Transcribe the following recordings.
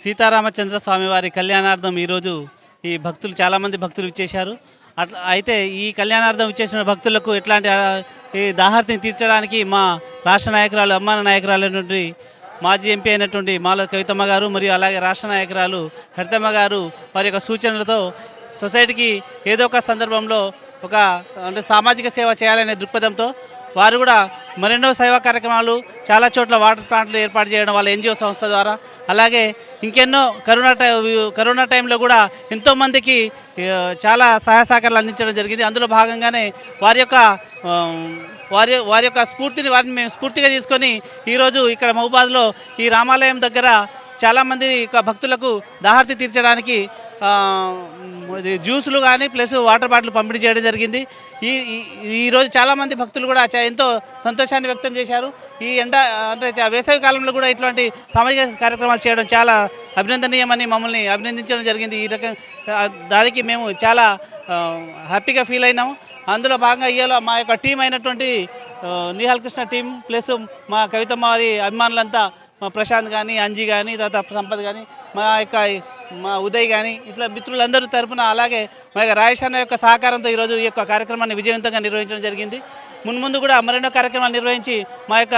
సీతారామచంద్ర స్వామివారి కళ్యాణార్థం ఈరోజు ఈ భక్తులు చాలామంది భక్తులు ఇచ్చేశారు. అట్లా అయితే ఈ కళ్యాణార్థం ఇచ్చేసిన భక్తులకు ఎట్లాంటి ఈ దాహార్తిని తీర్చడానికి మా రాష్ట్ర నాయకురాలు అమ్మాన నాయకురాలైనటువంటి మాజీ ఎంపీ అయినటువంటి మాల కవితమ్మ గారు మరియు అలాగే రాష్ట్ర నాయకురాలు హరితమ్మ గారు వారి యొక్క సూచనలతో సొసైటీకి ఏదో ఒక సందర్భంలో ఒక అంటే సామాజిక సేవ చేయాలనే దృక్పథంతో వారు కూడా మరెన్నో సేవా కార్యక్రమాలు చాలా చోట్ల వాటర్ ప్లాంట్లు ఏర్పాటు చేయడం వాళ్ళ ఎన్జిఓ సంస్థ ద్వారా, అలాగే ఇంకెన్నో కరోనా టైంలో కూడా ఎంతోమందికి చాలా సహాయ సహకారాలు అందించడం జరిగింది. అందులో భాగంగానే వారి యొక్క వారి యొక్క వారిని మేము స్ఫూర్తిగా తీసుకొని ఈరోజు ఇక్కడ మహబూబాద్లో ఈ రామాలయం దగ్గర చాలామంది భక్తులకు దాహార్తి తీర్చడానికి జ్యూసులు కానీ ప్లస్ వాటర్ బాటిల్ పంపిణీ చేయడం జరిగింది. ఈరోజు చాలామంది భక్తులు కూడా ఎంతో సంతోషాన్ని వ్యక్తం చేశారు. ఈ అంటే వేసవి కాలంలో కూడా ఇట్లాంటి సామాజిక కార్యక్రమాలు చేయడం చాలా అభినందనీయమని మమ్మల్ని అభినందించడం జరిగింది. ఈ రకం దానికి మేము చాలా హ్యాపీగా ఫీల్ అయినాము. అందులో భాగంగా ఇవాళ మా యొక్క టీం అయినటువంటి నిహాల్ కృష్ణ టీం ప్లస్ మా కవితమ్మ వారి అభిమానులంతా మా ప్రశాంత్ కానీ, అంజీ కానీ, తర్వాత సంపత్ కానీ, మా ఉదయ్ కానీ ఇట్లా మిత్రులందరూ తరపున, అలాగే మా యొక్క రాయేష్ అన్న యొక్క సహకారంతో ఈరోజు ఈ యొక్క కార్యక్రమాన్ని విజయవంతంగా నిర్వహించడం జరిగింది. ముందు కూడా మరెన్నో కార్యక్రమాలు నిర్వహించి మా యొక్క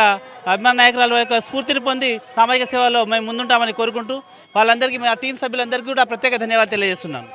అభిమాన నాయకురాల యొక్క స్ఫూర్తిని పొంది సామాజిక సేవలో మేము ముందుంటామని కోరుకుంటూ వాళ్ళందరికీ మా టీం సభ్యులందరికీ కూడా ప్రత్యేక ధన్యవాదాలు తెలియజేస్తున్నాను.